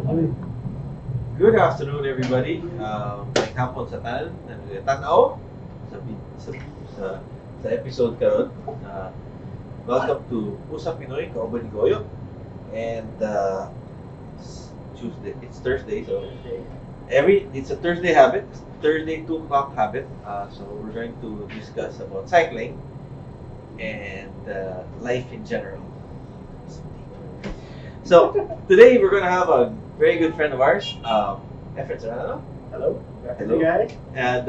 Good afternoon, everybody. May hapon sa tanan, tanaw sa episode karon. Welcome to Usap Pinoy, KAUBAN Goyo. And Tuesday, it's Thursday, so it's a Thursday habit, Thursday 2 o'clock habit. So we're going to discuss about cycling and life in general. So today we're gonna have a very good friend of ours, Efren Serrano. Hello. Hello. Guys. And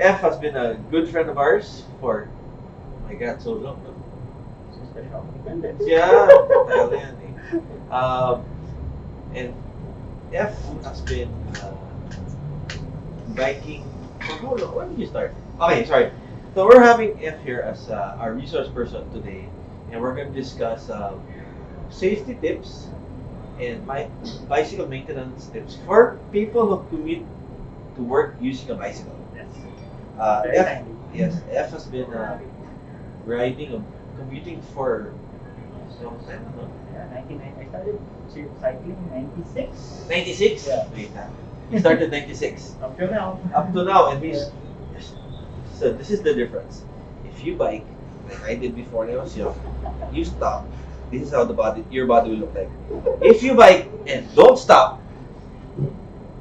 F has been a good friend of ours for, oh my God, so long. No? Yeah, tagal yan eh. And F has been biking for how long? When did you start? Okay, sorry. So we're having F here as our resource person today, and we're going to discuss safety tips and bicycle maintenance tips for people who commute to work using a bicycle. Yes. F has been riding or commuting for long time, no? Yeah, 1990. I started cycling in 96. 96? Yeah. Wait, he started 96. Up to now. Up to now, and so this is the difference. If you bike, like I did before when I was young, you stop. This is how your body will look like. If you bike and don't stop,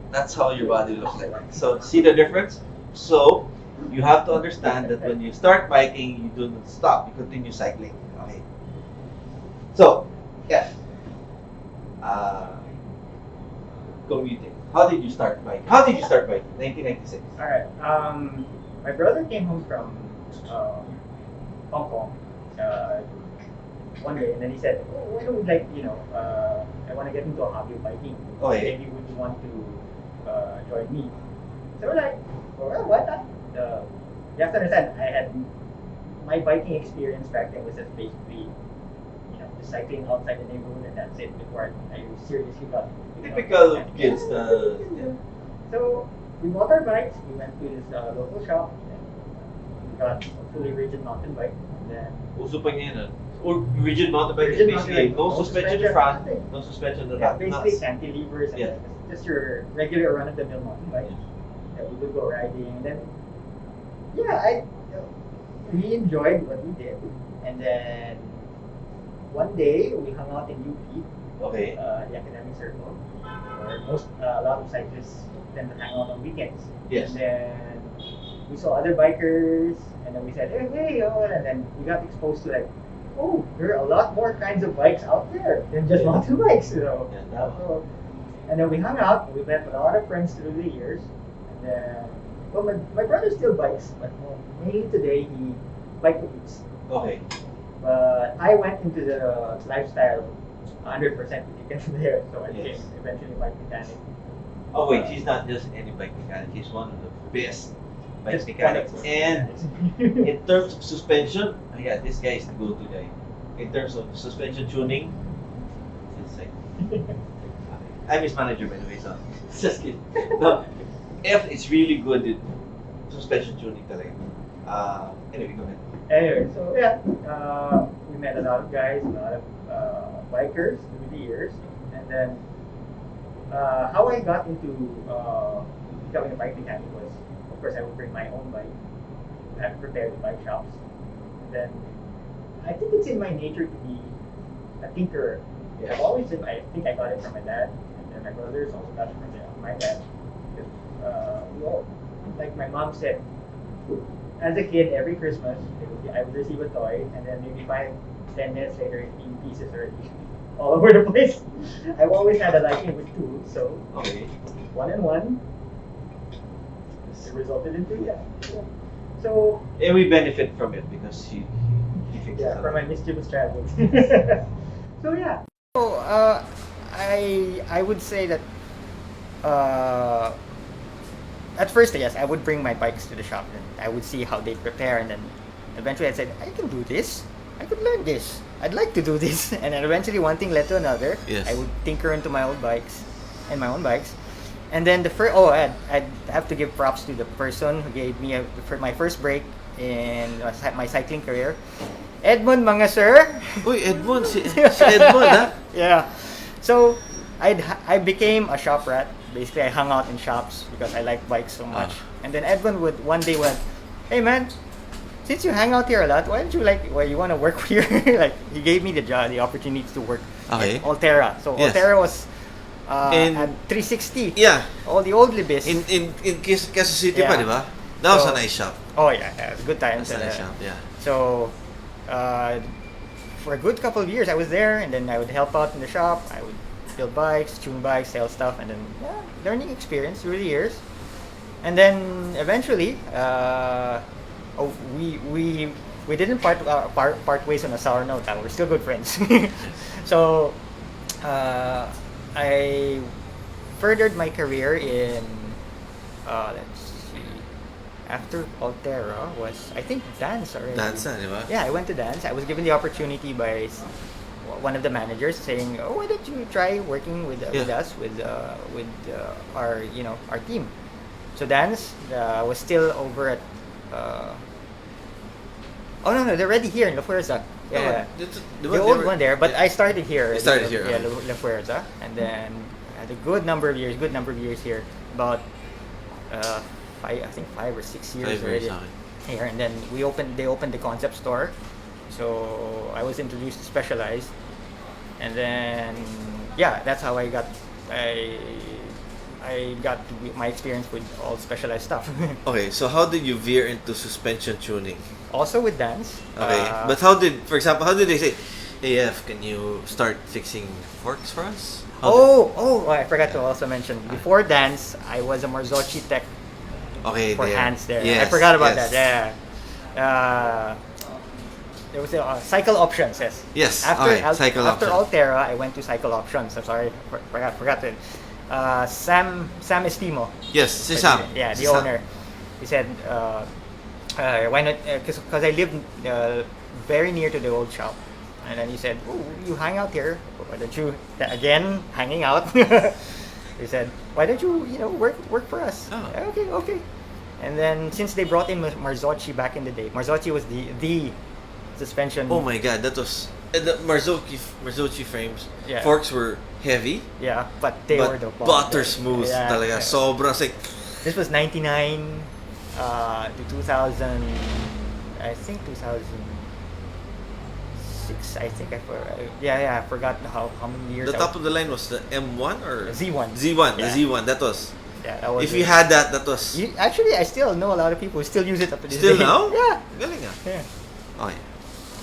that's how your body looks like. So see the difference? So you have to understand that when you start biking, you do not stop. You continue cycling. Okay. So, yeah. Commuting. How did you start biking? 1996. All right. My brother came home from Hong Kong one day, and then he said, "Oh, why don't we I want to get into a hobby of biking. Okay. Maybe would you want to join me?" So we're like, "Well, why not?" You have to understand, my biking experience back then was just basically, just cycling outside the neighborhood, and that's it. Before I seriously got Typical of kids. Yeah. So we bought our bikes. We went to this local shop. And we got a fully rigid mountain bike. And then Uso pa niya yun. Or rigid mountain bike is Rigid basically mountain bike. no No suspension in suspension, front, nothing. no suspension in the yeah, back. basically Nuts. cantilevers and Yeah. just your regular run-of-the-mill mountain bike. Yeah, we would go riding. And then we enjoyed what we did. And then one day we hung out in UP. Okay. The academic circle, where a lot of cyclists tend to hang out on weekends. Yes. And then we saw other bikers, and then we said, hey, and then we got exposed to there are a lot more kinds of bikes out there than just mountain bikes, Yeah, So, and then we hung out, and we met a lot of friends through the years, and then, my brother still bikes, but mainly today he bike commutes. Okay. But I went into the lifestyle 100% from there, so I became eventually bike mechanic. Oh wait, he's not just any bike mechanic. He's one of the best bike Just mechanics. one of And them. in terms of suspension, this guy is the go-to guy. In terms of suspension tuning, it's insane. I'm his manager, by the way, so just kidding. No, F is really good at suspension tuning talaga. Anyway, go ahead. Anyway, so we met a lot of guys, a lot of bikers through the years, and then how I got into becoming a bike mechanic was, of course, I would bring my own bike. I have prepared the bike shops. And then I think it's in my nature to be a tinkerer. Yeah. I think I got it from my dad, and then my brothers also got it from my dad. Because, like my mom said, as a kid, every Christmas, I would receive a toy, and then maybe 5-10 minutes later, it'd be in pieces already, all over the place. I've always had a liking with tools, so Okay. 1 and 1, it resulted in 2. Yeah. So And we benefit from it because he fixed it. from my mischievous childhood. So yeah. So I would say that at first, yes, I would bring my bikes to the shop and I would see how they prepare, and then eventually I said, I can do this. I could learn this. I'd like to do this. And then eventually one thing led to another. Yes. I would tinker into my own bikes. And then I'd have to give props to the person who gave me my first break in my cycling career. Edmund, mga sir. Uy, Edmund, si Edmund, ha? Yeah. So, I became a shop rat. Basically, I hung out in shops because I like bikes so much. And then Edwin would one day went, "Hey man, since you hang out here a lot, why don't you you want to work here?" Like he gave me the opportunity to work Okay. at Altera. So Yes. Altera was In- at 360. Yeah. All the old libis. In Quezon City pa, Yeah. di ba? That was So- a nice shop. Oh yeah, it was good times. That's a nice shop, yeah. So, for a good couple of years, I was there, and then I would help out in the shop. I would build bikes, tune bikes, sell stuff, and then learning experience through the years. And then eventually, we didn't part ways on a sour note. We're still good friends. So, I furthered my career in let's see. After Altera was, I think, dance already. Dance na, di ba? Yeah, I went to dance. I was given the opportunity by one of the managers saying, "Oh, why don't you try working with us with our our team?" So dance was still over at. Oh no, they're already here in La Fuerza. Yeah, the old one there. But I started here. You started here, Yeah, okay. La Fuerza, and then I had a good number of years here. About I think 5 or 6 years 5 years, already okay. here, and then they opened the concept store, so I was introduced to Specialized, and then that's how I got my experience with all Specialized stuff. Okay, so how did you veer into suspension tuning? Also with dance. Okay, but how did they say, "Hey, F, can you start fixing forks for us?" I forgot to also mention, before dance I was a Marzocchi tech Okay, for there. hands there. Yes, I forgot about yes. that. Yeah. There was a Cycle Options. Yes. Yes, okay, Cycle after Options. Altera, I went to Cycle Options. I'm sorry, forgot it. Sam Estimo. Yes, si Sam. Yeah, Si the Sam. owner. He said, why not? Because I lived very near to the old shop, and then he said, "Oh, you hang out here. Why don't you again hanging out?" He said, "Why don't you work for us?" Oh. Okay. And then since they brought in Marzocchi back in the day, Marzocchi was the suspension. Oh my God, that was the Marzocchi frames. Yeah. Forks were heavy, Yeah, but they were the bomb. butter smooth. Yeah. Talaga, sobrang like. This was 99 to 2000. I think 2006. I think I forgot how many years. The top of the line was the M1 or Z1. Z1. Yeah. The Z1. That was. That was If you had that was. actually, I still know a lot of people who still use it up to this Still day. now? Yeah. Galing ah. Yeah. Okay.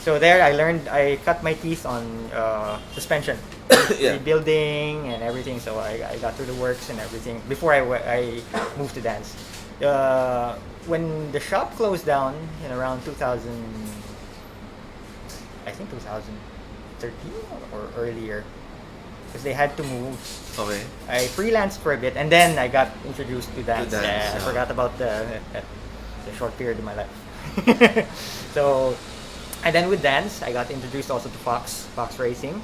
So there, I cut my teeth on suspension, Yeah. rebuilding and everything. So I got through the works and everything before I moved to dance. When the shop closed down in around 2000, I think 2013 or earlier, because they had to move. Okay. I freelanced for a bit, and then I got introduced to dance. dance, I yeah. forgot about the short period of my life. So, and then with dance, I got introduced also to Fox Racing,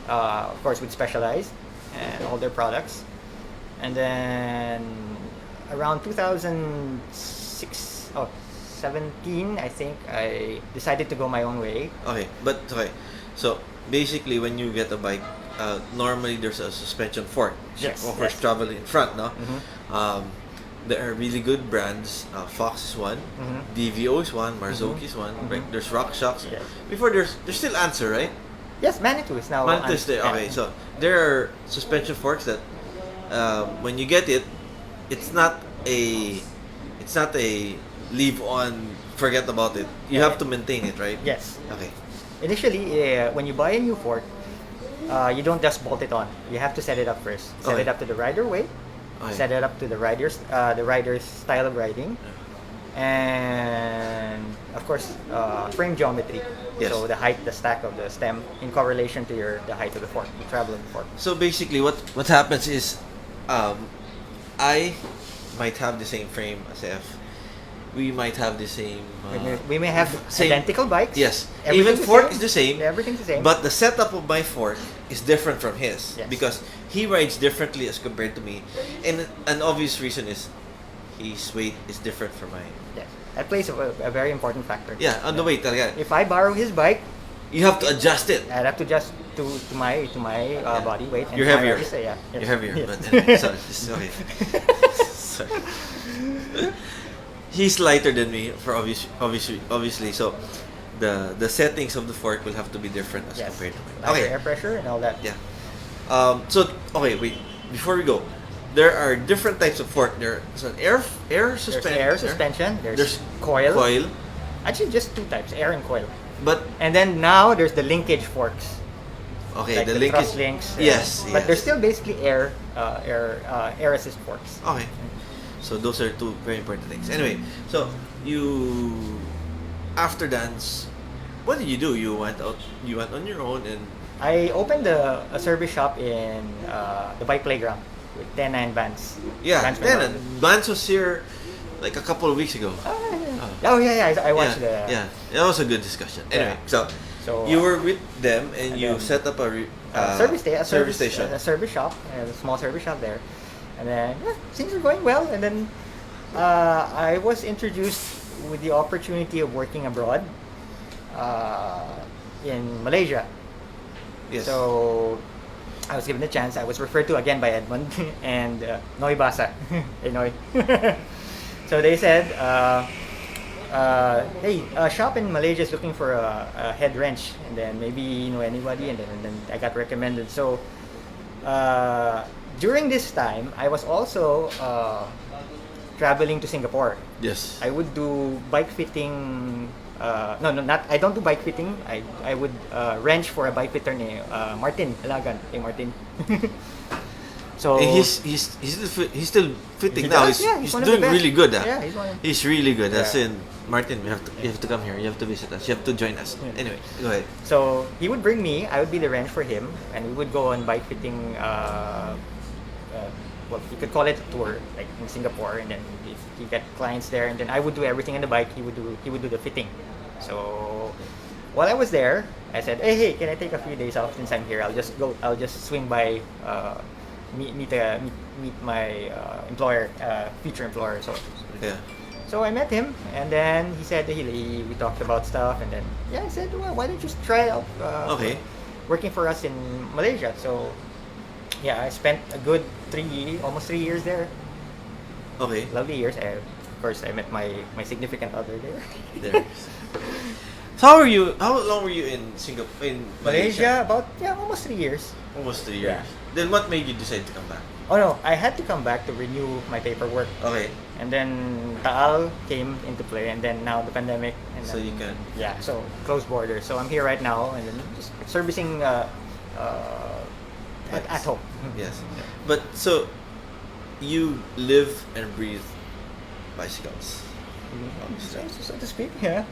of course with Specialized and all their products. And then around 2017, I think I decided to go my own way. Okay. So basically, when you get a bike, normally there's a suspension fork. Yes, Of course, yes. traveling in front, no? Mhm. There are really good brands. Fox is one, Mhm. DVO is one, Marzocchi is one. Mhm. Like, there's RockShox. Yes. Before there's still Answer, right? Yes, Manitou is now. Manitou is there. Okay, so there are suspension forks that when you get it, it's not a leave on, forget about it. You Yeah. have to maintain it, right? Yes. Okay. Initially, when you buy a new fork, you don't just bolt it on. You have to set it up first. Set Okay. it up to the rider weight. Okay. Set it up to the rider's style of riding, and of course frame geometry. Yes. So the height, the stack of the stem in correlation to the height of the fork, the traveling fork. So basically, what happens is, I might have the same frame as F. We might have the same. We may have same- identical bikes. Yes. Everything's Even fork same. is the same. Everything's the same. But the setup of my fork is different from his, Yes. because he rides differently as compared to me, and an obvious reason is his weight is different from mine. yes, that plays a very important factor. Yeah, on the weight talaga. If I borrow his bike, You have to adjust it. I'd have to just to my body weight. And You're to my heavier. race, yeah. You're Yes. heavier, Yes. but sorry, okay. Sorry. He's lighter than me for obviously. So the settings of the fork will have to be different as Yes. compared to mine. Like Okay. air pressure and all that. Yeah. So okay, wait. Before we go, there are different types of fork. There's an air There's suspension. air suspension. There's There's coil. Coil. Actually, just two types, air and coil. But And then now there's the linkage forks. okay, Like the the link thrust is links. yes, But yes. they're still basically air assist forks. Okay. So those are two very important things. Anyway, so you after dance, what did you do? You went out. You went on your own and I opened a service shop in the bike playground with 10-9 bands. yeah. Bands Then went Vance was here like a couple of weeks ago. Oh yeah, I watched yeah. That was a good discussion. Anyway, Yeah. so So you were with them and and you then, set up a service station. a service shop, a small service shop there, and then things were going well. And then I was introduced with the opportunity of working abroad in Malaysia. Yes. So I was given the chance. I was referred to again by Edmund and Noy Basa. Hey Noy. So they said, hey, a shop in Malaysia is looking for a head wrench, and then maybe you know anybody, and then I got recommended. So during this time, I was also traveling to Singapore. Yes. I would do bike fitting. No, not. I don't do bike fitting. I would wrench for a bike fitter named Martin Alagan. Hey Martin. So And he's still fitting He now. does, yeah, he's one of the doing best. really good. Yeah, he's one of- He's really good. As Yeah. in Martin, you have to come here. You have to visit us. You have to join us. Yeah. Anyway, go ahead. So he would bring me. I would be the wrench for him, and we would go on bike fitting. Well, you could call it a tour, like in Singapore, and then he get clients there, and then I would do everything on the bike. He would do the fitting. So while I was there, I said, hey, can I take a few days off since I'm here? I'll just swing by, meet my employer, future employer. Yeah. So I met him, and then he said we talked about stuff, and then I said, well, why don't you just try out Okay. working for us in Malaysia? So I spent a good almost 3 years there. Okay. Lovely years. Of course, I met my significant other there. There. So how long were you in Singapore? In Malaysia, about almost 3 years. Almost 3 years. Yeah. Then what made you decide to come back? Oh no, I had to come back to renew my paperwork. Okay. And then Taal came into play, and then now the pandemic. And So then, you can. Yeah, so closed borders. So I'm here right now, and then just servicing at home. Yes. But so you live and breathe bicycles. Obviously. So to speak, yeah.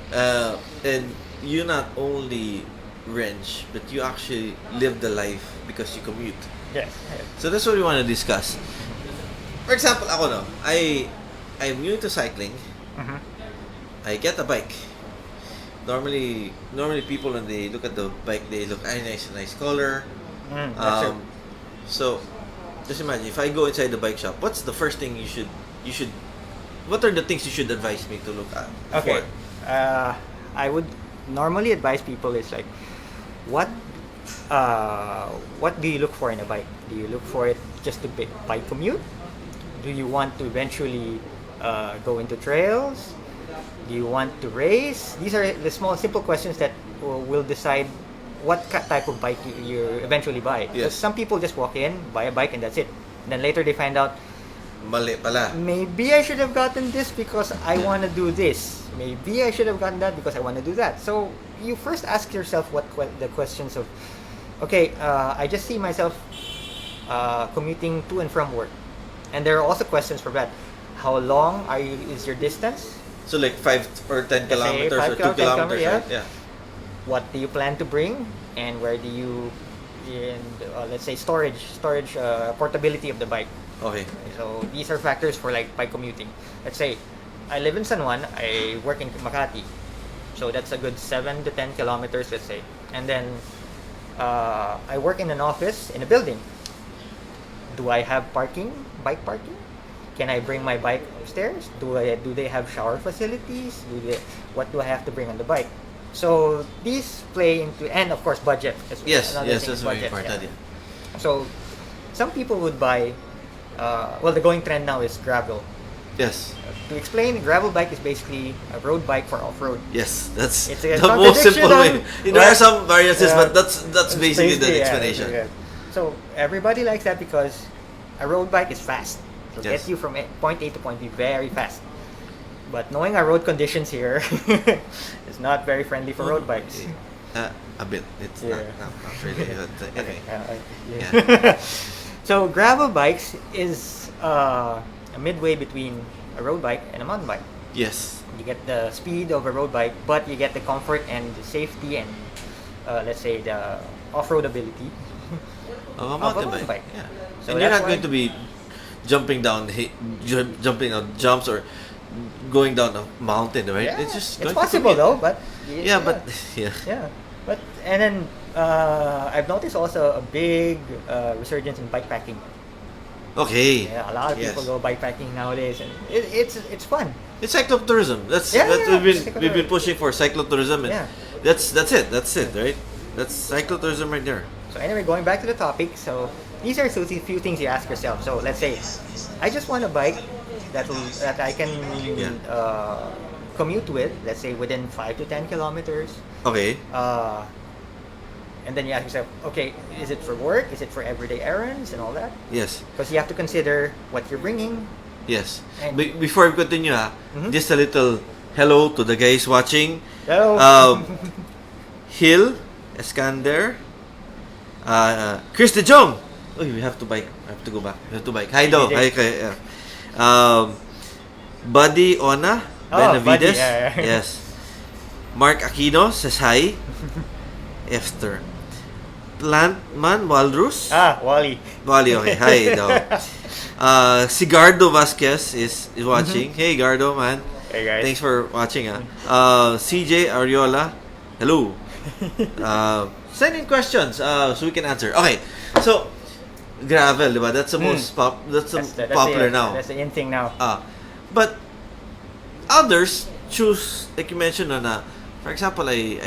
And you not only wrench, but you actually live the life because you commute. Yes. So that's what we want to discuss. For example, ako no, I'm new to cycling. Mm-hmm. I get a bike. Normally people when they look at the bike, they look nice color. That's true. So just imagine if I go inside the bike shop, what's the first thing you should what are the things you should advise me to look at? Okay. for? I would normally advise people is like, what do you look for in a bike? Do you look for it just to bike commute? Do you want to eventually go into trails? Do you want to race? These are the small, simple questions that will decide what type of bike you eventually buy. Yes. Because some people just walk in, buy a bike, and that's it. And then later they find out, Mali pala. maybe I should have gotten this because I want to do this. Maybe I should have gotten that because I want to do that. So you first ask yourself the questions of, okay, I just see myself commuting to and from work, and there are also questions for that. How long is your distance? So like 5 or 10 Let's say kilometers 5 or 2 10 kilometers, kilometers, right? Yeah. What do you plan to bring, and where do you, let's say storage, portability of the bike. Okay. So these are factors for like bike commuting. Let's say I live in San Juan, I work in Makati, so that's a good 7 to 10 kilometers, let's say. And then I work in an office in a building. Do I have bike parking? Can I bring my bike upstairs? Do they have shower facilities? What do I have to bring on the bike? So these play into, and of course budget. Yes, Another yes, thing that's is very budget, important. yeah. Yeah. So some people would buy. Well, the going trend now is gravel. Yes. To explain, gravel bike is basically a road bike for off-road. Yes, that's It's the a most simple way. contradiction There are of- some variances, Yeah. but that's basically the yeah, explanation. yeah. So everybody likes that because a road bike is fast. It'll Yes. get you from point A to point B very fast. But knowing our road conditions here is not very friendly for road bikes. A bit. It's Yeah. not really. But, anyway. Yeah. So gravel bikes is a midway between a road bike and a mountain bike. Yes. You get the speed of a road bike, but you get the comfort and the safety and let's say the off-road ability Of a of a mountain mountain bike. bike. Yeah. So And you're that's not why- going to be jumping down, jumping on jumps or going down a mountain, right? Yeah, It's just it's going to possible commute. though, but Yeah, but yeah. yeah, but and then I've noticed also a big resurgence in bikepacking. Okay. Yeah, a lot of Yes. people go bikepacking nowadays, and it's fun. It's cyclotourism. That's Yeah, that's yeah, we've cyclotourism. been pushing for cyclotourism, and Yeah. that's it, right? That's cyclotourism right there. So anyway, going back to the topic, so these are so few things you ask yourself. So let's say I just want a bike that I can Yeah. commute with. Let's say within 5 to 10 kilometers. Okay. And then you ask yourself, okay, is it for work? Is it for everyday errands and all that? Yes. Because you have to consider what you're bringing. Yes. And- Before we continue, Mhm. just a little hello to the guys watching. Hello. Hill, Eskander, Chris De Jong. Oh, we have to bike. I have to go back. We have to bike. Hi, Do. Hi, kay. Buddy Ona, Benavides. Buddy, yeah. Yes. Mark Aquino says hi. Esther. Plantman Walrus. Wally. Wally, okay. Hi, Do. Si Gardo Vasquez is watching. Hey, Gardo, man. Hey guys. Thanks for watching. CJ Ariola, hello. Send in questions so we can answer. Okay, so gravel, diba? That's the most popular now. That's the in thing now. But others choose, like you mentioned, na, for example, I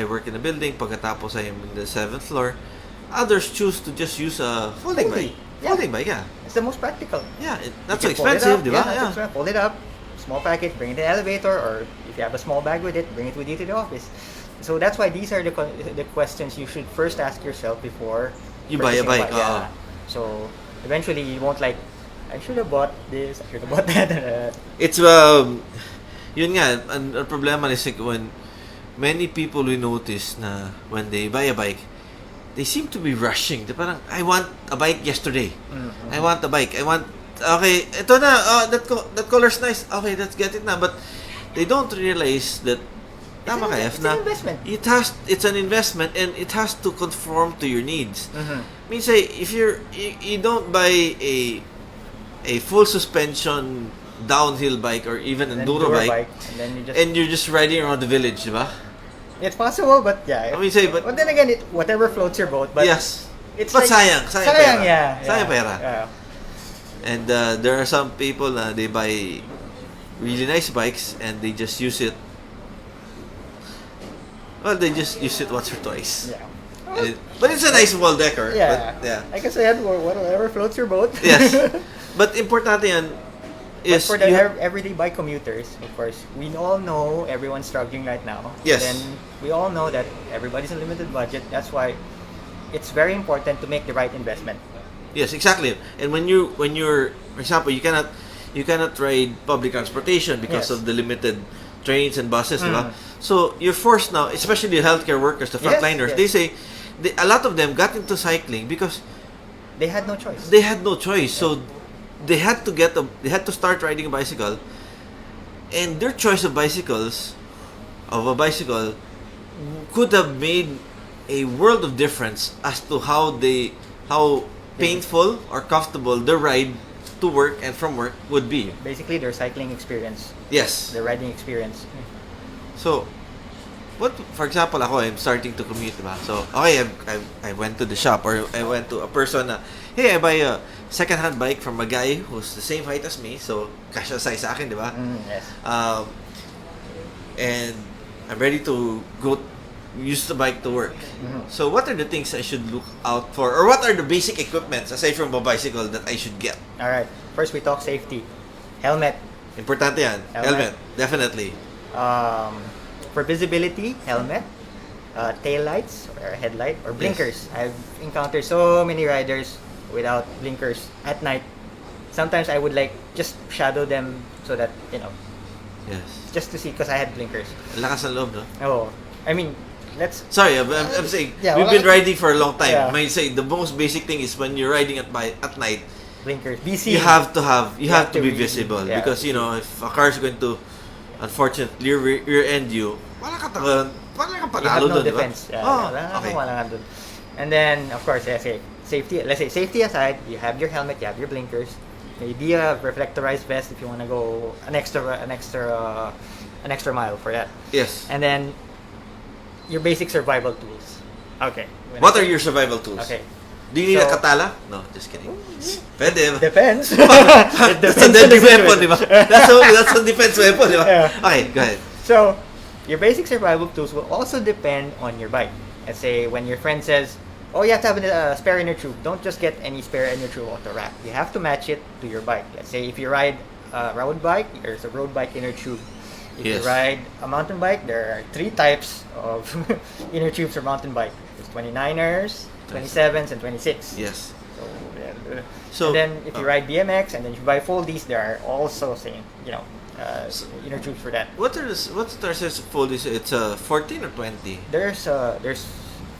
work in a building. Pagkatapos I'm in the 7th floor. Others choose to just use a folding bike. Yeah. Folding bike, yeah. It's the most practical. Yeah, that's so You can fold it expensive, up, diba? Yeah, yeah. Fold it up, small package, bring it to the elevator, or if you have a small bag with it, bring it with you to the office. So that's why these are the questions you should first ask yourself before You buy a purchasing bike. Yeah. So eventually you won't like, I should have bought this, I should have bought that. It's yun nga, ang problema is like when many people we notice na when they buy a bike, they seem to be rushing. They're parang, I want a bike yesterday. Mm-hmm. I want a bike. Okay, ito na, that color's nice. Okay, let's get it na. But they don't realize that tama ka, F, It's na an investment. it's an investment and it has to conform to your needs. Mhm. Means say if you don't buy a full suspension downhill bike or even And then enduro bike, and then you just. and you're just riding around the village, di ba? It's possible, but yeah. I mean, say, but then again, whatever floats your boat. But yes, it's but like, sayang pera. yeah. Sayang yeah, pera. Yeah. And there are some people na they buy really nice bikes and they just use it. Well, they just use it once or twice. Yeah. But it's a nice wall decker. Yeah. But, yeah. Like I said, whatever floats your boat. Yes. But importante yan But is for the you have- everyday bike commuters, of course, we all know everyone's struggling right now. Yes. Then we all know that everybody's on limited budget. That's why it's very important to make the right investment. Yes, exactly. And when you're, for example, you cannot ride public transportation because Yes. of the limited trains and buses, di ba? Mm. So you're forced now, especially the healthcare workers, the Yes, frontliners. yes. They say a lot of them got into cycling because They had no choice. they had no choice. So they had to start riding a bicycle, and their choice of a bicycle could have made a world of difference as to how painful or comfortable the ride to work and from work would be. Basically, their cycling experience, Yes. their riding experience. So, for example, ako, I'm starting to commute, diba? So, okay, I went to the shop or I went to a person na, hey, I buy a second-hand bike from a guy who's the same height as me, so kasya size sa akin, diba? Yes. And I'm ready to go use the bike to work. So what are the things I should look out for, or what are the basic equipments aside from a bicycle that I should get? All right. First, we talk safety. Helmet. Importante yan. Helmet. Definitely. For visibility, helmet. Tail lights or headlight or blinkers. I've encountered so many riders without blinkers at night. Sometimes I would like just shadow them so that, Yes. just to see, because I had blinkers. Lakas ng loob, no? Oh, I mean, let's. Sorry, I'm saying, Yeah, we've well, been riding for a long time. Yeah. May say the most basic thing is when you're riding at night, Blinkers. Be seen. you have to be be- visible, yeah. because if a car is going to unfortunately rear end you, wala ka You have panalo no doon, di ba? defense. Yeah, Oh, okay. okay. And then, of course, let's say safety aside, you have your helmet, you have your blinkers, maybe a reflectorized vest if you want to go an extra mile for that. Yes. And then your basic survival tools. Okay. What are your survival tools? Okay. Do you need a So- katana? No, just kidding. Pwede. Depends. That's a deadly weapon, di ba? That's a defense weapon, di ba? Yeah. Okay, go ahead. So, your basic survival tools will also depend on your bike. Let's say when your friend says, "Oh, you have to have a spare inner tube." Don't just get any spare inner tube off the rack. You have to match it to your bike. Let's say if you ride a road bike, there's a road bike inner tube. If you Yes. ride a mountain bike, there are 3 types of inner tubes for mountain bike. There's 29ers, 27s, and 26. Yes. So, yeah. So, and then if you ride BMX and then you buy foldies, there are also same, inner tubes for that. what's the fold? It's 14 or 20? There's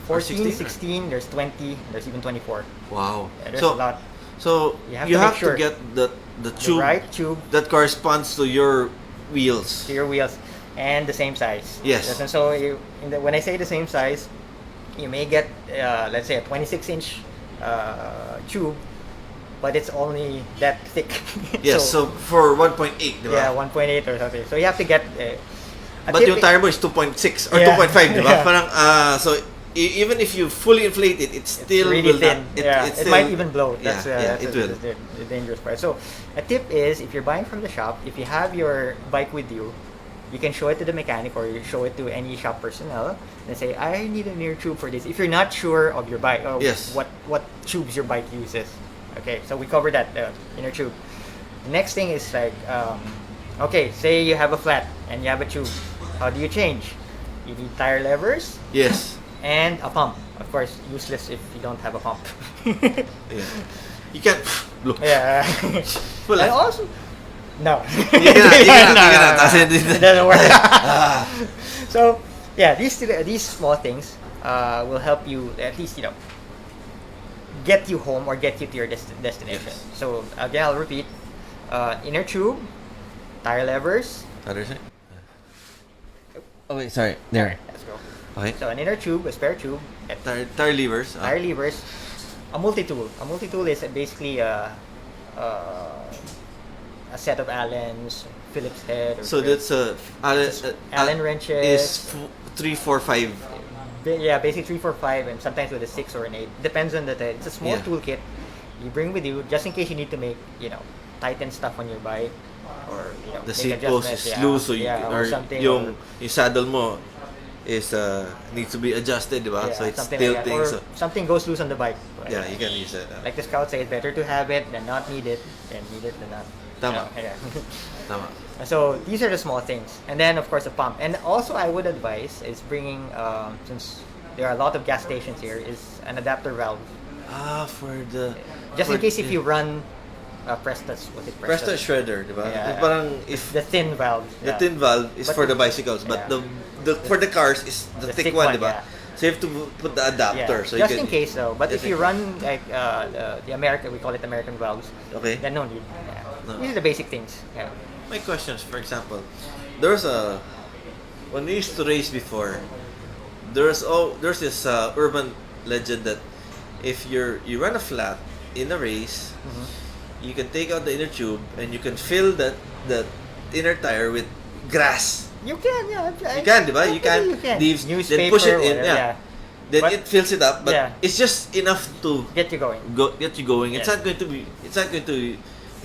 14, 16, 16, there's 20, there's even 24. Wow. Yeah, there's So a lot. So You you have have, to make to sure get the The tube right tube that corresponds to your wheels. to your wheels and the same size. Yes. And so when I say the same size, you may get let's say a 26-inch tube, but it's only that thick. Yes. So for 1.8, di yeah, ba? 1.8 or something. So you have to get. A But tip yung tire mo is 2.6 or Yeah. 2.5, di ba? Yeah. Parang so even if you fully inflate it, it's still really will thin. not. It still, might even blow. That's, yeah, that's it will. the dangerous part. So, a tip is if you're buying from the shop, if you have your bike with you, you can show it to the mechanic or you show it to any shop personnel and say, "I need an inner tube for this." If you're not sure of your bike or Yes. what tubes your bike uses, okay. So we covered that inner tube. The next thing is like, okay, say you have a flat and you have a tube. How do you change? You need tire levers Yes. and a pump. Of course, useless if you don't have a pump. Yeah. You can't blow. Yeah. Wala. And also, no. You cannot. No. As in, It doesn't work. Ah. So, yeah, these small things will help you at least get you home or get you to your destination. Yes. So again, I'll repeat: inner tube, tire levers. Others, oh wait, sorry. There. Let's go. Okay. So an inner tube, a spare tube, Tire levers. tire levers, a multi-tool. A multi-tool is basically a set of Allens, Phillips head. Or So that's Allen wrenches. Is 3, 4, 5. Yeah, basically 3, 4, 5, and sometimes with a 6 or an 8. Depends on the type. It's a small Yeah. toolkit you bring with you just in case you need to make tighten stuff on your bike or The make seat post adjustments, is loose, so or something, yung saddle mo is needs to be adjusted, di ba? yeah, So it's something like that. tilting. Or So something goes loose on the bike. yeah, you can use that. Like the scouts say, it's better to have it than not need it, than need it than not. Tama. Yeah. Tama. So these are the small things, and then of course a pump. And also I would advise is bringing since there are a lot of gas stations here, is an adapter valve. For the Just for in case if the- you run Prestas, was it Presto Prestas? shredder, di ba? Yeah. Yung Parang if The thin valve. the yeah. thin valve is But for the bicycles, but yeah. the for the cars is the thick one, di ba? yeah. So you have to put the adapter. Yeah. So Just you can, in case though. But Just if in you case. run like the American, we call it American valves, Okay. then no need. Yeah. No. These are the basic things. Yeah. My questions, for example, when we used to race before, there's this urban legend that if you run a flat in a race, you can take out the inner tube and you can fill that inner tire with grass. You can, yeah. You can, di ba? You can leave, then push it in, whatever, yeah. Then But- it fills it up, but yeah. it's just enough to Get you going. get you going. It's Yeah. not going to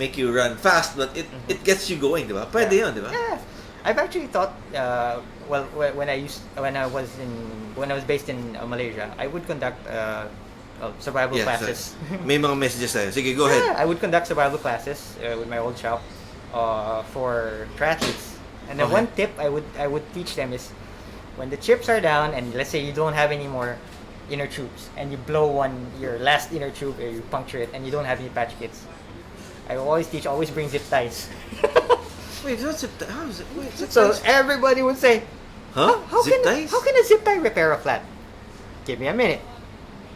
make you run fast, but it gets you going, di ba? Pwede Yeah. yun, di ba? Yeah. I've actually thought well, when I was based in Malaysia, I would conduct survival classes. May mga messages tayo. Sige, go ahead. Yeah, I would conduct survival classes with my old shop for triathletes. And then Okay. one tip I would teach them is when the chips are down and let's say you don't have any more inner tubes and you blow your last inner tube or you puncture it and you don't have any patch kits. I always bring zip ties. Wait, what's zip tie? How is it? Wait, zip So ties? everybody would say, Huh? Zip ties? How can a zip tie repair a flat? Give me a minute.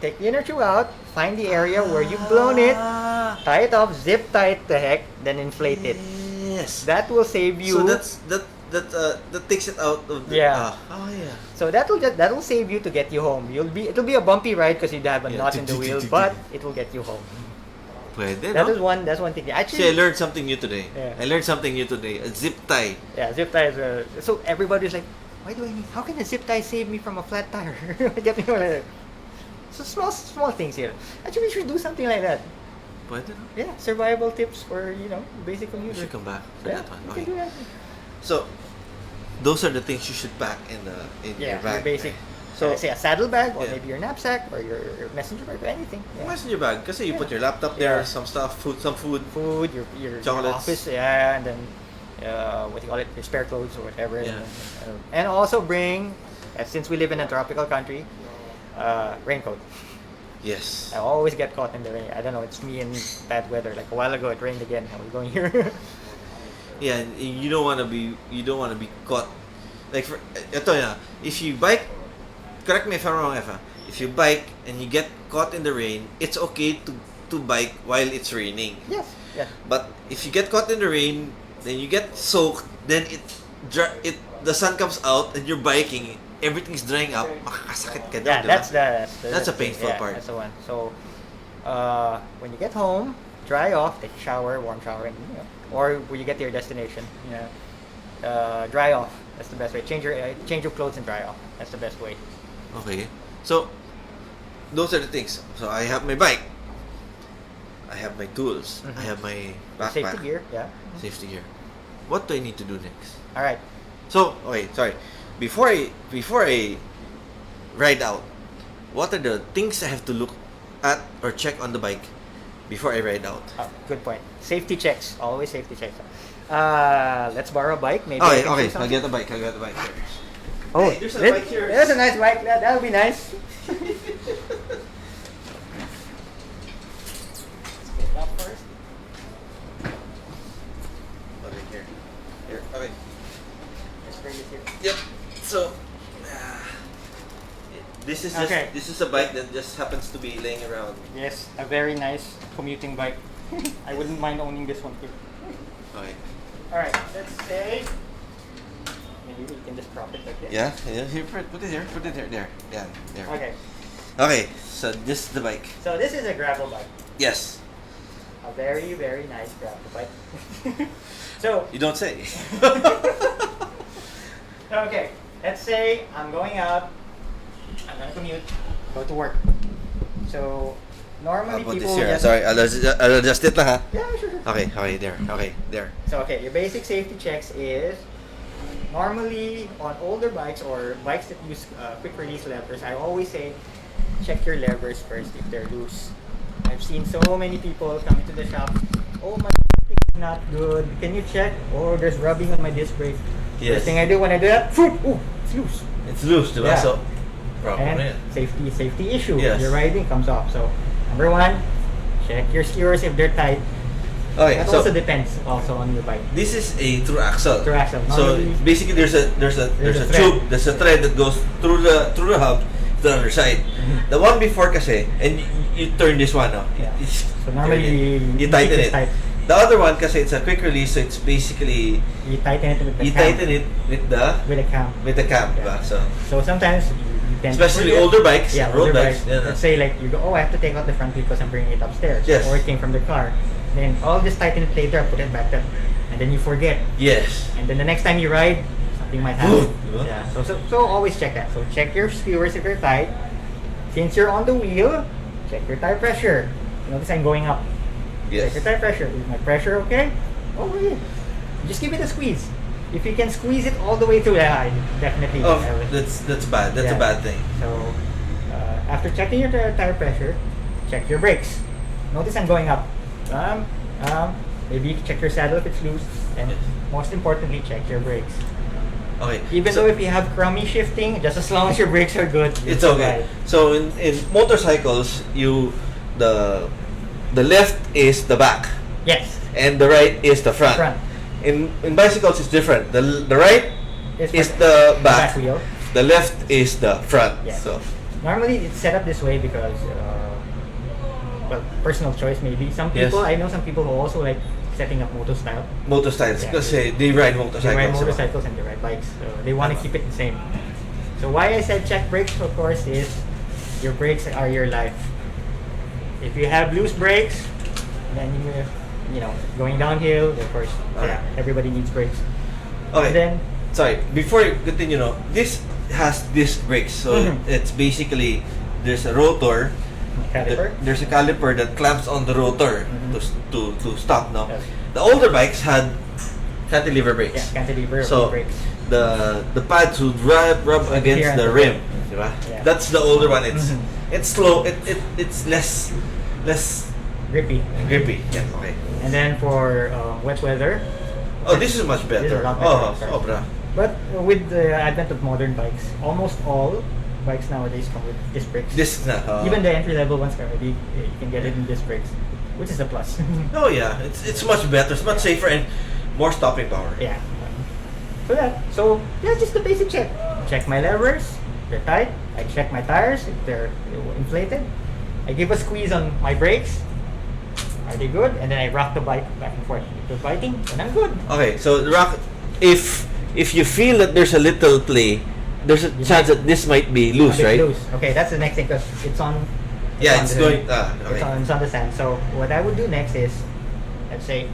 Take the inner tube out, find the area where you've blown it, tie it off, zip tie it the heck, then inflate it. Yes. That will save you. So that takes it out of the... Yeah. Oh, yeah. So that'll save you to get you home. It'll be a bumpy ride because you have a Yeah. knot in the wheel, but it will get you home. Pwede, That's no? one thing. See, Actually, I learned something new today. Yeah. I learned something new today. A zip tie. yeah, zip ties. So everybody's like, why do I need? How can a zip tie save me from a flat tire? Get me one. So small things here. Actually, we should do something like that. Pwede, no? Yeah, survival tips for basic We commuter. should come back for Yeah, that one. we Okay. can do that. So, those are the things you should pack in your Yeah, bag. your basic. So, So say a saddle bag or Yeah. maybe your knapsack or your messenger bag or anything. Yeah. what's in your bag? Kasi you Yeah. put your laptop there, Yeah. some stuff, some food. Food, your Chocolates. office, yeah, and then what do you call it, your spare clothes or whatever. Yeah. And also bring, since we live in a tropical country, raincoat. Yes. I always get caught in the rain. I don't know, it's me and bad weather. Like a while ago, it rained again. How are we going here? Yeah, and you don't want to be caught. Like for ito na, if you bike, correct me if I'm wrong, Efa. If you bike and you get caught in the rain, it's okay to bike while it's raining. Yes. Yeah. But if you get caught in the rain, then you get soaked, then the sun comes out and you're biking, everything's drying up, makakasakit ka Yeah, doon, that's a painful part. That's the one. So, when you get home, dry off, take a shower, warm shower, and or when you get to your destination, dry off. That's the best way. Change your clothes and dry off. That's the best way. Okay. So, those are the things. So, I have my bike. I have my tools. Mhm. I have my backpack. Safety gear, yeah. Safety gear. What do I need to do next? All right. So, okay, sorry. Before I ride out, what are the things I have to look at or check on the bike before I ride out? Oh, good point. Safety checks. Always safety checks. Let's borrow a bike. Maybe. Okay, I can okay. do I'll something. get the bike. Oh, Hey, there's a bike here. There's a nice bike. That would be nice. First. Okay, here. Okay. Let's bring it here. Yep. So, this is Okay. this is a bike that just happens to be laying around. Yes, a very nice commuting bike. I wouldn't mind owning this one too. Okay. Alright, let's say maybe we can just prop it like this. Yeah. Here, put it here. Put it here. There. Yeah. There. Okay, Okay. So this is the bike. so this is a gravel bike. Yes. A very, very nice gravel bike. So, You don't say. okay, let's say I'm going out, I'm gonna commute, go to work. So, How normally about people this here? just... Sorry, I'll adjust it na ha. Yeah, sure. Okay, there. Okay, there. So, okay, your basic safety checks is normally on older bikes or bikes that use quick release levers, I always say check your levers first if they're loose. I've seen so many people come into the shop, oh my is not good, can you check? Oh, there's rubbing on my disc brake. Yes. First thing I do when I do that, phoop, ooh, it's loose. It's loose, diba? Yeah. So, problem And yan. safety issue. Yes. Your riding comes off. So, number one, check your skewers if they're tight. Okay, That so also depends also on your bike. this is a through axle. Through axle. So Normally- basically, there's a a thread. tube, there's a thread that goes through the hub to the other side. The one before kasi, and you turn this one now. Yeah. It's- So normally you tighten keep it. tight. The other one kasi it's a quick release, so it's basically You tighten it with the you cam. tighten it with With a cam. the cam, Yeah. diba? So So sometimes you tend especially to forget. older bikes, Yeah, road older bikes. Yeah. Let's say like you go, oh, I have to take out the front wheel because I'm bringing it upstairs. Yes. Or it came from the car. Then I'll just tighten it later, put it back there. And then you forget. Yes. And then the next time you ride, something might happen. Diba? Yeah. So always check that. So check your skewers if they're tight. Since you're on the wheel, check your tire pressure. Notice I'm going up. Yes. Check your tire pressure. Is my pressure okay? Oh yeah. Just give it a squeeze. If you can squeeze it all the way through, I definitely. Oh, I would- that's bad. That's a Yeah. bad thing. So, after checking your tire pressure, check your brakes. Notice I'm going up. Maybe check your saddle if it's loose, and Yes. most importantly, check your brakes. Okay. Even so though if you have crummy shifting, just as long as your brakes are good, you'll it's okay. survive. So in motorcycles, the left is the back Yes. and the right is the front. Front. In bicycles, it's different. The right It's is for the back. wheel. The left is the front. Yeah. So Normally, it's set up this way because, well, personal choice maybe. Some Yes. people, I know some people who also like setting up moto style. motorcycles, Yeah. because they ride motorcycles. They ride motorcycles and they ride bikes, so they want to keep it the same. So why I said check brakes, of course, is your brakes are your life. If you have loose brakes, then you know, going downhill, of course, Okay. everybody needs brakes. Okay. And then Sorry, before you continue, no, this has disc brakes, so Mhm. it's basically there's a rotor. caliper. There's a caliper that clamps on the rotor Mhm. to stop. No, Yes. the older bikes had cantilever brakes. Yeah, cantilever So brakes. the pads would rub Here against and the there. rim. Diba? Yeah. That's the older one. It's Mhm. it's slow. It's less Grippy. grippy. Yeah. Okay. And then for wet weather, Oh, this is much This is better. a lot better, Oh, sorry. sobra. but with the advent of modern bikes, almost all bikes nowadays come with disc brakes. This na. Even the entry level ones already, you can get it in disc brakes, which is a plus. Oh yeah, it's much better. It's much safer and more stopping power. Yeah. So yeah, just the basic check. Check my levers, they're tight. I check my tires if they're inflated. I give a squeeze on my brakes. Are they good? And then I rock the bike back and forth. If they're biting, then I'm good. Okay, so the rock, if you feel that there's a little play, there's a chance that this might be loose, A bit right? Loose. Okay, that's the next thing because it's on. Yeah, on it's the- going. Okay. It's on the sand. So what I would do next is, let's say,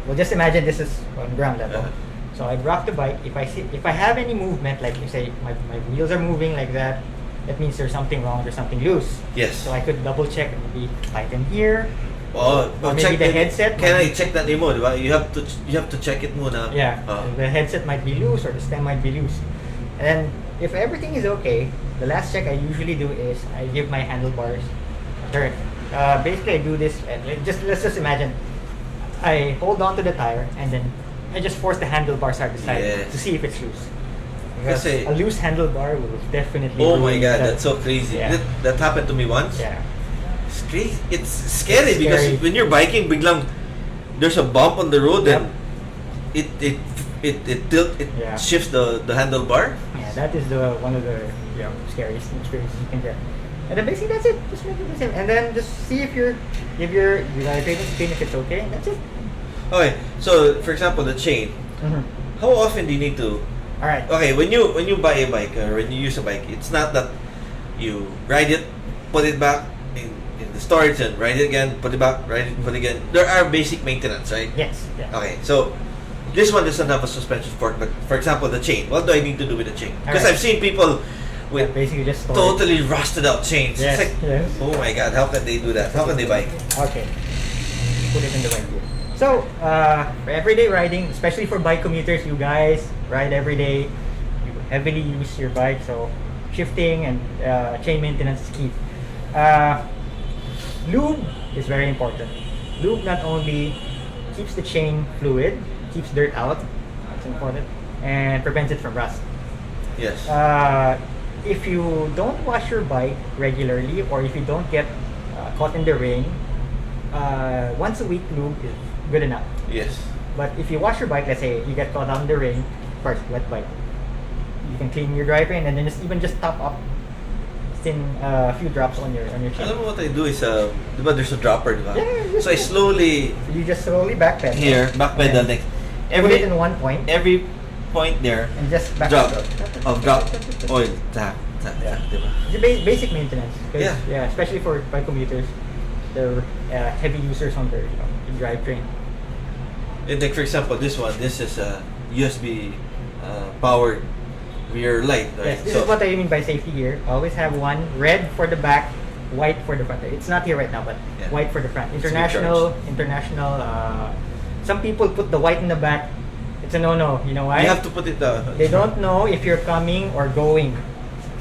we'll just imagine this is on ground level. Uh-huh. So I'd rock the bike. If I have any movement, like you say, my wheels are moving like that, that means there's something wrong. There's something loose. Yes. So I could double check and maybe tighten here. Oh, Or maybe the headset Can might I check that mo, diba? You have to check it muna. Yeah, the headset might be loose or the stem might be loose. And then if everything is okay, the last check I usually do is I give my handlebars a turn. Basically, I do this. Let's just imagine I hold on to the tire and then I just force the handlebar side to side Yes. to see if it's loose. Because Kasi- a loose handlebar will definitely. Oh my ruin god, the- that's so crazy. Yeah. That happened to me once. Yeah. It's crazy. It's scary It's because scary. when you're biking, biglang there's a bump on the road Yep. and it Yeah. shifts the handlebar. Yeah, that is one of the scariest experiences you can get. And then basically that's it. Just make it the same. And then just see if your training screen if it's okay. And that's it. Okay, so for example, the chain. Mm-hmm. How often do you need to? All right. Okay, when you buy a bike or when you use a bike, it's not that you ride it, put it back in the storage and ride it again, put it back, ride it, put it again. There are basic maintenance, right? Yes. Yeah. Okay, so this one doesn't have a suspension fork, but for example, the chain. What do I need to do with the chain? Because Alright. I've seen people with Basically just store it. totally rusted out chains. Yes. It's like, Yes. oh my god, how can they do that? How can they bike? Okay. Put it in the right gear. So, for everyday riding, especially for bike commuters, you guys ride every day. You heavily use your bike, so shifting and chain maintenance is key. Lube is very important. Lube not only keeps the chain fluid, keeps dirt out, that's important, and prevents it from rust. Yes. If you don't wash your bike regularly, or if you don't get caught in the rain, once a week lube is good enough. Yes. But if you wash your bike, let's say you get caught out in the rain, first wet bike, you can clean your drivetrain and then just top up in a few drops on your chain. Alam mo what I do is, diba there's a dropper, diba? Yeah, So I slowly, You just slowly backpedal. here, backpedal next. Put it in one point Every point there, and just drop backpedal. drop oil, tap, Yeah. diba? It's basic maintenance. 'Cause, Yeah. especially for bike commuters, they're heavy users on their drivetrain. And like for example, this is a USB powered rear light, right? Yes, this is what I mean by safety gear. Always have one red for the back, white for the front. It's not here right now, but Yeah. white for the front. It's International. Some people put the white in the back, It's a no-no. You know why? You have to put it down. They don't know if you're coming or going.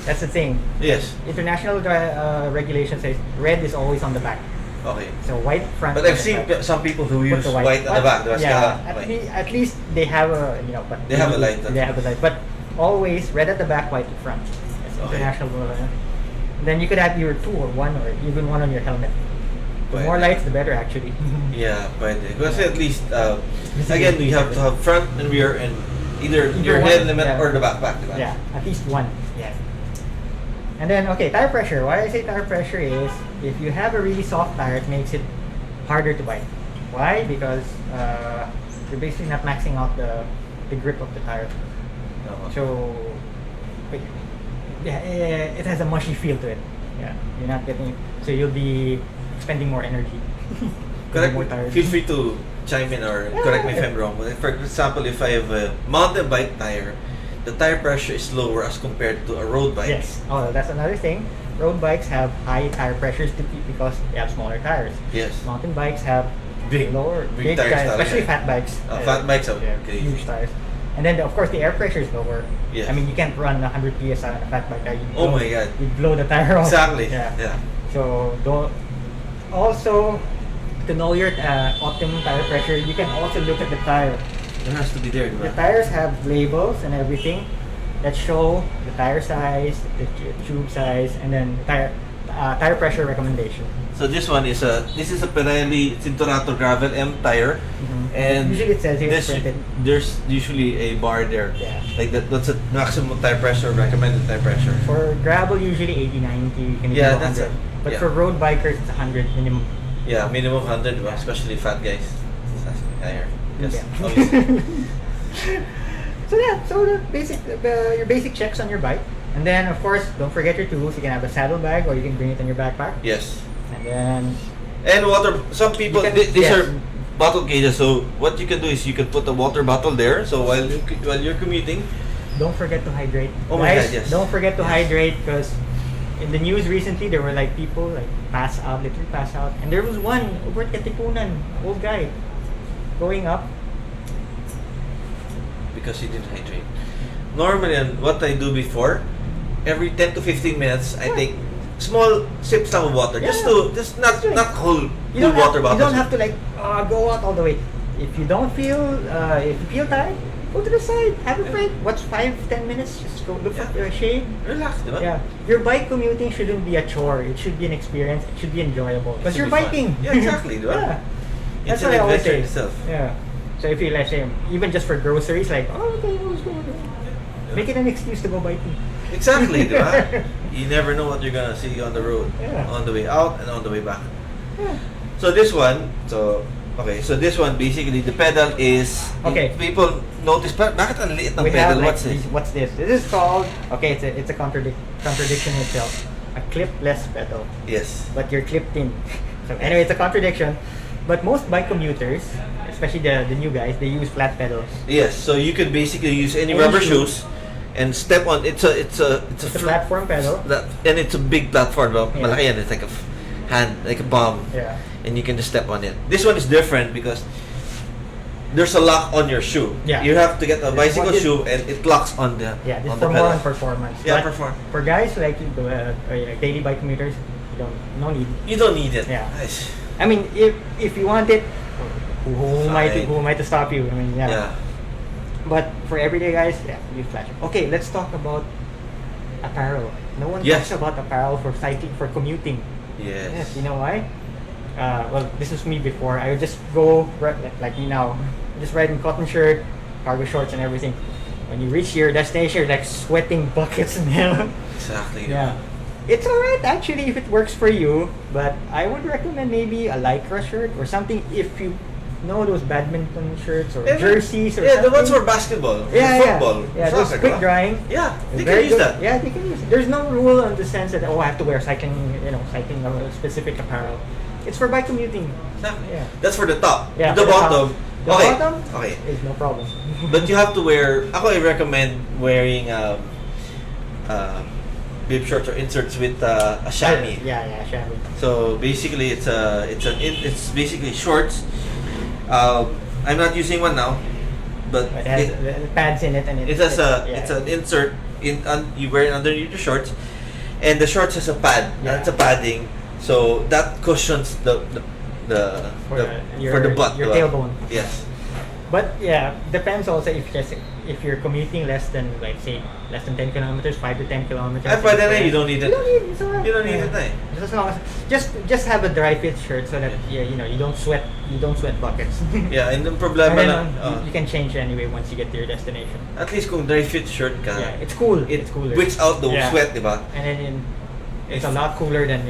That's the thing. Yes. International regulation says red is always on the back. Okay. So white front. But I've seen some people who Put use the white at the back. Yeah, Okay. at least they have a, you know, but They have a light. They have a light, but always red at the back, white at the front. It's Okay. international. Then you could have your 2 or 1 or even 1 on your helmet. The more Pwede. lights, the better actually. Yeah, pwede. Because Yeah. at least, This is again, easy. you have to have front and rear and either your one, head limit yeah. or the backpack. Diba? Yeah, at least 1. Yeah. And then, okay, tire pressure. Why I say tire pressure is if you have a really soft tire, it makes it harder to bike. Why? Because you're basically not maxing out the grip of the tire. Okay. So, but, yeah, it has a mushy feel to it. Yeah, you're not getting. So you'll be spending more energy. Correct. More tired. Feel free to chime in or correct me if I'm wrong. But for example, if I have a mountain bike tire, the tire pressure is lower as compared to a road bike. Yes. Oh, that's another thing. Road bikes have high tire pressures because they have smaller tires. Yes. Mountain bikes have Big big tires, tires, especially talaga. fat bikes. Fat bikes are yeah, crazy. huge tires. And then of course the air pressure is lower. Yes. I mean you can't run 100 PS on a fat bike. Oh my God. You blow the tire off. Exactly. Yeah. Yeah. So don't. Also, to know your optimum tire pressure, you can also look at the tire. It has to be there, The diba? tires have labels and everything that show the tire size, the tube size, and then tire pressure recommendation. So this one is a Pirelli Cinturato Gravel M tire, and Usually it says here this, printed. there's usually a bar there. Yeah. Like that's a maximum tire pressure, recommended tire pressure. For gravel, usually 80, 90, you can Yeah, go that's 100. it. But Yeah. for road bikers, it's 100 minimum. Yeah, minimum 100, diba? Yeah. Especially fat guys. Higher. Yes. Yeah. obviously. So yeah, so the basic, your basic checks on your bike, and then of course don't forget your tools. You can have a saddlebag or you can bring it in your backpack. Yes. And then And water. Some people You can- these yes. are bottle cages. So what you can do is you can put a water bottle there. So while you're commuting, don't forget to hydrate. Oh my Guys, God, yes. don't forget to Yes. hydrate because in the news recently there were like people like literally pass out, and there was one over at Katipunan, old guy, going up. because you didn't hydrate. Normally, what I do before, every 10 to 15 minutes, I Yeah. take small sips of water, just Yeah. not Right. not whole You don't, water have, bottles. you don't have to like go out all the way. If you don't feel, if you feel tired, go to the side, have a break. Watch 5-10 minutes, just go look at Yeah. your shade. Relax, diba? Yeah, your bike commuting shouldn't be a chore. It should be an experience. It should be enjoyable because should you're be fun. biking. Yeah, exactly, diba? Yeah, It's that's an what I always adventure say. itself. Yeah. So if you, let's say, even just for groceries, like, oh, okay, let's go. Make it an excuse to go biking. Exactly, diba? You never know what you're gonna see on the road, Yeah. on the way out and on the way back. Yeah. So this one, so this one basically the pedal is Okay. People notice, bakit ang liit ng We pedal? have like What's this? what's this? This is called, okay, it's a contradiction itself. A clipless pedal, Yes. but you're clipped in. So anyway, it's a contradiction. But most bike commuters, especially the new guys, they use flat pedals. Yes, so you could basically use any Any rubber shoe. shoes and step on. It's a It's a platform pedal. and it's a big platform. No? Yeah. Malaki yan. It's like a hand, like a palm, Yeah. and you can just step on it. This one is different because there's a lock on your shoe. Yeah. You have to get a This bicycle one is- shoe and it locks on the Yeah, this on is the for more pedal. on performance. Yeah, But perform. For guys like daily bike commuters, no need. You don't need it. Yeah. Nice. I mean, if you want it, who Fine. who am I to stop you? I mean, yeah. Yeah. But for everyday guys, yeah, use flat. Okay, let's talk about apparel. No one Yes. talks about apparel for cycling, for commuting. Yes. Yes, you know why? Well, this was me before. I would just go like me now, just ride in cotton shirt, cargo shorts, and everything. When you reach your destination, you're like sweating buckets and hell. Exactly. Yeah. It's alright actually if it works for you, but I would recommend maybe a lycra shirt or something if you know those badminton shirts or Yeah, jerseys or yeah, something. the ones for basketball, for yeah, football, yeah, for those soccer, quick diba? drying. Yeah, they Very can use good. that. Yeah, they can use it. There's no rule in the sense that I have to wear cycling specific apparel. It's for bike commuting. Exactly. Yeah. That's for the top. Yeah. The for bottom. top. The okay. bottom Okay. is no problem. But you have to wear. I recommend wearing bib shorts or inserts with a chamois. Yeah, chamois. So basically, it's basically shorts. I'm not using one now, but It has the pads in it, and it has yeah. it's an insert you wear it underneath your shorts, and the shorts has a pad. Yeah. It's a padding, so that cushions your, for the butt. your diba? tailbone. Yes. But yeah, depends also if you're commuting less than like say less than 10 kilometers, 5 to 10 kilometers. And by then you don't need it. You don't need it's alright. You don't need it, eh? Just as long as just have a dry fit shirt so that you don't sweat buckets. Yeah, and the And problema then na, you can change anyway once you get to your destination. at least kung dry fit shirt ka, Yeah, it's cool. it It's cooler. wicks out the Yeah. sweat, diba? And then it's a lot cooler than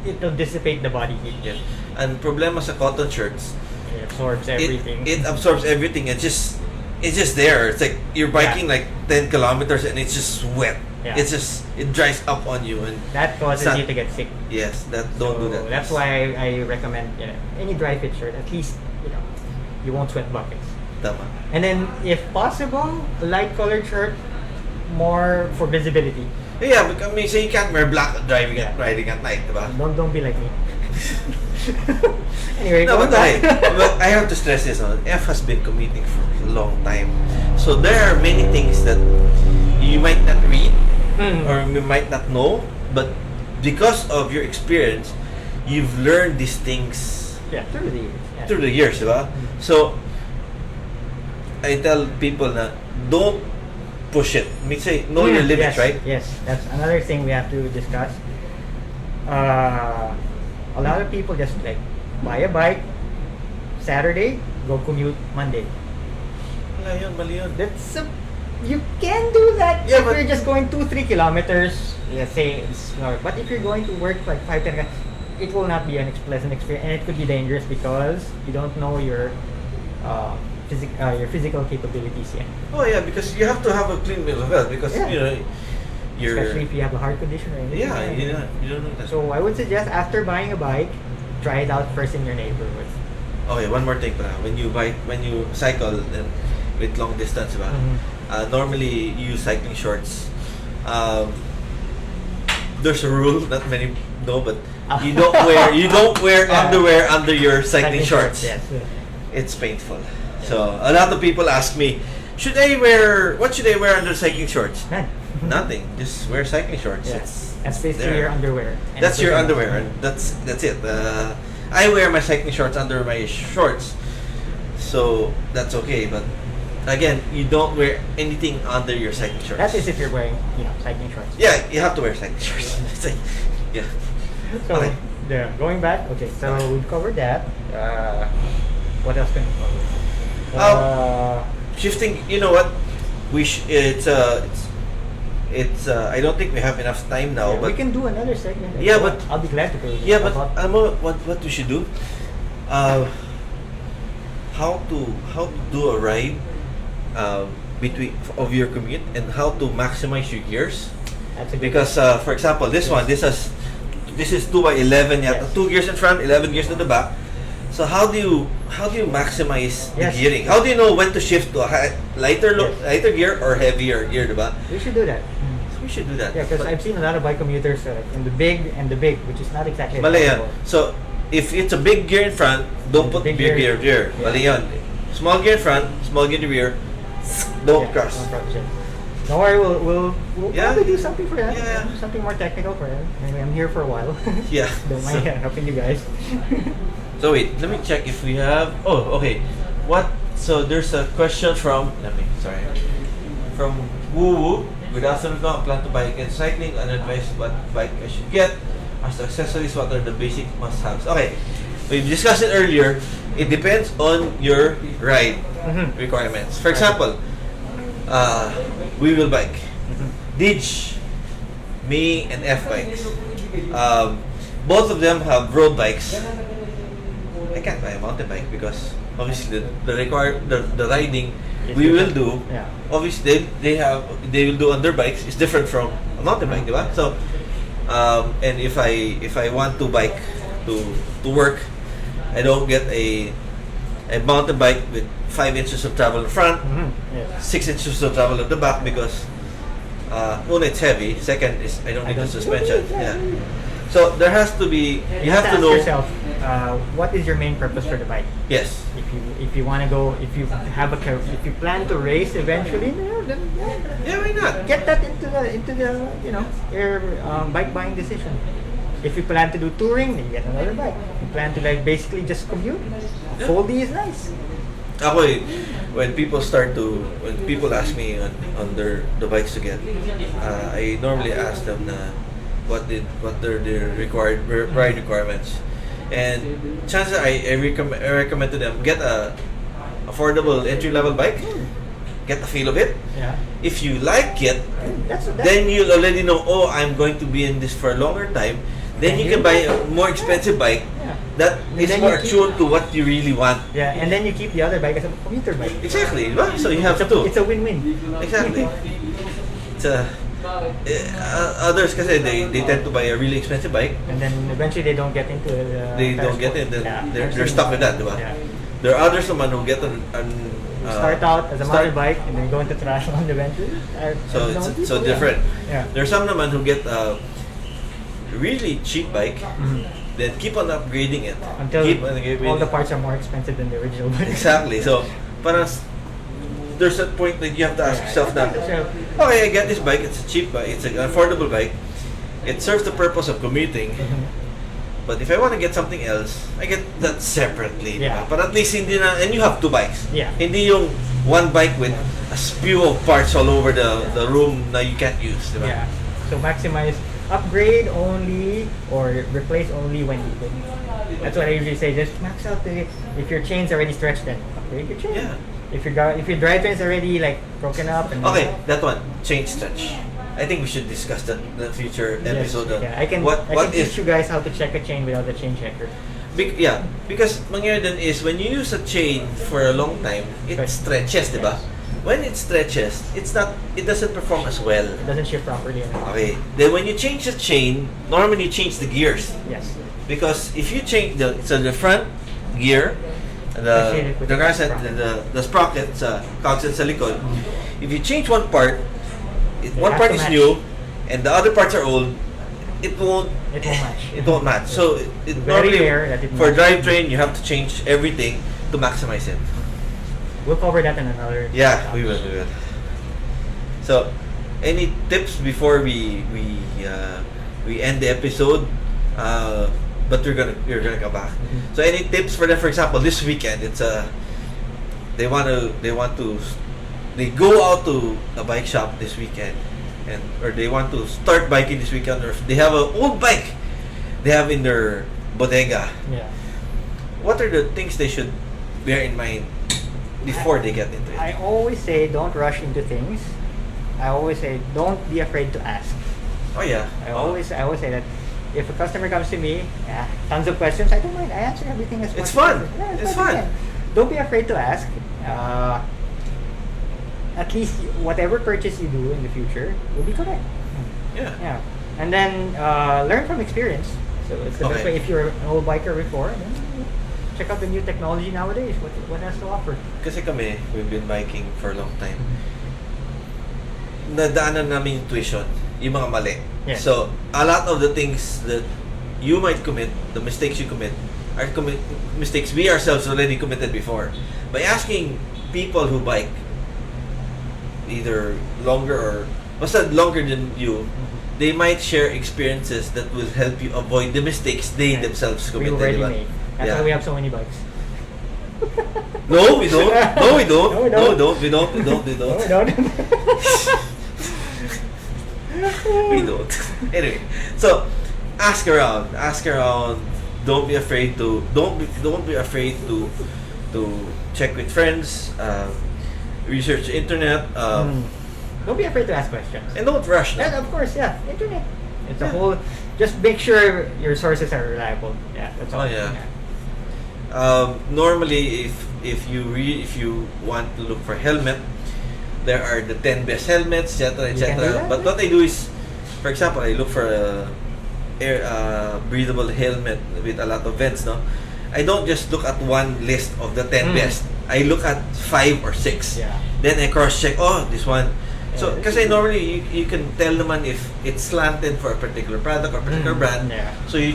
it'll dissipate the body heat. Yeah. And problema sa cotton shirts, It absorbs everything. It absorbs everything. It's just there. It's like you're biking like 10 kilometers and it's just wet. Yeah. It's just it dries up on you and That causes Sa- you to get sick. yes, don't do that. That's why I recommend any dry fit shirt. At least you won't sweat buckets. Tama. And then, if possible, a light colored shirt, more for visibility. Yeah, because I mean, say you can't wear black riding Yeah. at night, diba? Don't be like me. Anyway, No, going but back. but I have to stress this on. F has been commuting for a long time, so there are many things that you might not read or you might not know, but because of your experience, you've learned these things Yeah, through the years. Yeah. through the years, diba? So I tell people na don't push it. I mean, say know your limits, yes, right? Yes, that's another thing we have to discuss. A lot of people just like buy a bike Saturday, go commute Monday. Mali yun. You can do that Yeah, if but- you're just going 2-3 kilometers. Let's say it's but if you're going to work like 5-10, it will not be an pleasant experience, and it could be dangerous because you don't know your physical capabilities yet. Oh yeah, because you have to have a clean bill of health because Yeah. you're Especially if you have a heart condition or anything. yeah, you don't know that. So I would suggest after buying a bike, try it out first in your neighborhood. Okay, one more thing pala. When you cycle and with long distance, ba? Normally you use cycling shorts. There's a rule, not many know, but you don't wear underwear under your cycling shorts. Yes. It's painful. So a lot of people ask me, what should I wear under cycling shorts? None. Nothing. Just wear cycling shorts. Yes. That's basically there. your underwear. And That's your everything. underwear, and that's it. I wear my cycling shorts under my shorts, so that's okay. But again, you don't wear anything under your cycling shorts. That is if you're wearing, cycling shorts. Yeah, you have to wear cycling shorts. It's like, yeah. So, Okay. yeah, going back. Okay, so we've covered that. What else can we cover? Shifting. You know what? It's I don't think we have enough time now, but we can do another segment. Yeah, Well, but- I'll be glad to do it. yeah, but About- what we should do? How to do a ride between of your commute and how to maximize your gears. that's a good Because for example, this is 2x11 yata, Yes. 2 gears in front, 11 gears in the back. So how do you maximize the Yes. gearing? How do you know when to shift to a lighter gear or heavier gear, diba? We should do that. We should do that. Yeah, because But- I've seen a lot of bike commuters in the big, which is not exactly Mali yan. advisable. So, if it's a big gear in front, don't put big gear Yeah. rear. Mali yan. Small gear in front, small gear in the rear, don't Yeah, cross. don't cross it. Don't worry, we'll Yeah. probably do something for that. Yeah. Something more technical for that. Anyway, I'm here for a while. Yeah. Don't mind helping you guys. So wait, let me check if we have. Oh, okay. So there's a question from. From Woo Woo. Good afternoon. I plan to buy again cycling. Unadvised what bike I should get. As to accessories, what are the basic must-haves? Okay, we discussed it earlier. It depends on your ride requirements. For example, we will bike. Dij, me, and F bikes. Both of them have road bikes. I can't buy a mountain bike because obviously the riding It's we will different. do. Yeah. Obviously they will do on their bikes. It's different from a mountain bike, diba? So and if I want to bike to work, I don't get a mountain bike with 5 inches of travel in front, Yeah. 6 inches of travel at the back because one, it's heavy. Second is I don't need the suspension. Yeah. So there has to be. You have to ask know. yourself, what is your main purpose for the bike? Yes. If you want to go, if you if you plan to race eventually, then Yeah, why not? get that into the your bike buying decision. If you plan to do touring, then you get another bike. If you plan to like basically just commute, Yeah. Foldy is nice. Ako when people ask me on the bikes to get, I normally ask them na what are their ride requirements, and chances are I recommend to them get a affordable entry level bike, get the feel of it. Yeah. If you like it, That's then you'll already know, oh, I'm going to be in this for a longer time. Then you can buy a more expensive bike Yeah. that And is then more you keep- attuned to what you really want. Yeah, and then you keep the other bike as a commuter bike. Exactly, diba? So you have It's a win-win. Exactly. It's others kasi they tend to buy a really expensive bike. And then eventually they don't get into the They don't get it. Then they're stuck with that, diba? Yeah. There are others naman who get Start out as a mountain bike and then go into triathlon eventually. So I've known it's so people, different. Yeah. There's some naman who get a really cheap bike, Mhm. then keep on upgrading it. Until keep on upgrading all the it. parts are more expensive than the original bike. Exactly. So, parang there's a point that you have to ask yourself na, okay, I get this bike, it's a cheap bike, it's an affordable bike, it serves the purpose of commuting, but if I want to get something else, I get that separately. Yeah. Diba? But at least hindi na, and you have two bikes. Yeah. Hindi yung one bike with a spew of parts all over the room na you can't use. Diba? Yeah. So maximize, upgrade only or replace only when you can. That's what I usually say. Just max out if your chain's already stretched, then upgrade your chain. Yeah. If your drivetrain's already like broken up and Okay, that one, chain stretch. I think we should discuss that in the future episode. Yeah, I can what teach you guys how to check a chain without the chain checker. Because mangyari dun is when you use a chain for a long time, it Right. stretches, diba? When it stretches, it doesn't perform as well. It doesn't shift properly anymore. Okay. Then when you change the chain, normally you change the gears. Yes. Because if you change the front gear, Associated with the the gasket, sprocket. the sprocket sa constant sa likod, if you change one part, one have part to is match. new and the other parts are old, it won't It won't match. it won't match. So it Very normally rare that it for matches. drivetrain you have to change everything to maximize it. We'll cover that in another. Yeah, we will. So, any tips before we end the episode? But you're gonna come back. Mhm. So, any tips for them? For example, this weekend, it's they go out to a bike shop this weekend, or they want to start biking this weekend, or if they have an old bike they have in their bodega. Yeah. What are the things they should bear in mind before they get into it? I always say don't rush into things. I always say don't be afraid to ask. Oh yeah. I always say that if a customer comes to me, tons of questions, I don't mind. I answer everything as much It's fun. as possible. Yeah, It's fun. again. Don't be afraid to ask. At least whatever purchase you do in the future will be correct. Yeah. Yeah. And then learn from experience. So it's the best Okay. way. If you're an old biker before, then check out the new technology nowadays. What has to offer? Kasi kami, we've been biking for a long time. Nadaanan namin yung tuition, yung mga mali. Yes. So, a lot of the things that you might commit, the mistakes you commit, are mistakes we ourselves already committed before. By asking people who bike, either longer or basta longer than you, they might share experiences that will help you avoid the mistakes they Yeah. themselves We committed. already diba? made. That's Yeah. why we have so many bikes. No, we don't. No, we don't. No, we No, we don't. don't. We don't. We don't. We No, don't. we don't. We don't. Anyway, so ask around. Ask around. Don't be afraid to. Don't be afraid to check with friends. Research the internet. Don't be afraid to ask questions. And don't rush. And No? of course, yeah, internet. It's a Yeah. whole. Just make sure your sources are reliable. Yeah, that's all. Oh, yeah. Normally, if you want to look for helmet, there are the 10 best helmets, etc., You can do etc. that, But yeah. what I do is, for example, I look for a breathable helmet with a lot of vents. No, I don't just look at one list of the 10 best. I look at 5 or 6. Yeah. Then I cross check. Oh, this one So, kasi normally, you can tell naman if it's slanted for a particular product or particular brand. Yeah. So, you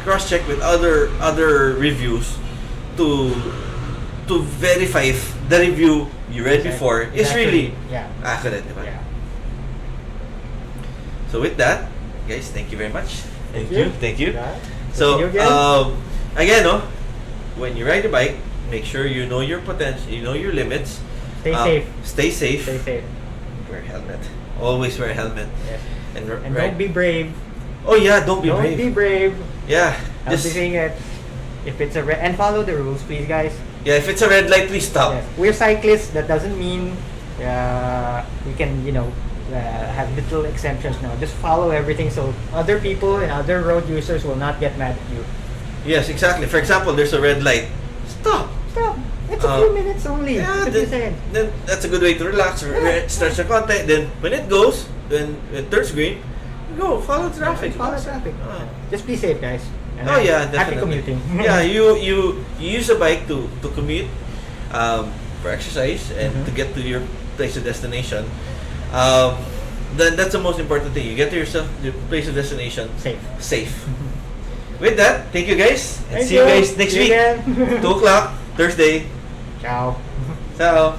cross-check with other reviews to verify if the review you read before is really accurate, diba? Yeah. So, with that, guys, thank you very much. Thank you. Yeah. So, See you again. again, when you ride a bike, make sure you know your potential, you know your limits. Stay safe. Stay safe. Stay safe. Wear helmet. Always wear helmet. Yes. And Don't be brave. Oh yeah, don't be Don't brave. be brave. Yeah. I'll be saying it. If it's a and follow the rules, please, guys. Yeah, if it's a red light, please stop. Yes. We're cyclists. That doesn't mean we can, have little exemptions. No, just follow everything so other people and other road users will not get mad at you. Yes, exactly. For example, there's a red light. Stop. Stop. It's a few minutes only. Yeah, to be said. then that's a good way to relax, stretch the contact. Then when it turns green, go follow traffic. Follow traffic. Just be safe, guys. And Oh yeah, happy definitely. commuting. Yeah, you use a bike to commute, for exercise and to get to your place of destination. Then that's the most important thing. You get to your place of destination safe. With that, thank you guys, and see you guys next week. 2 o'clock Thursday. Ciao. Ciao.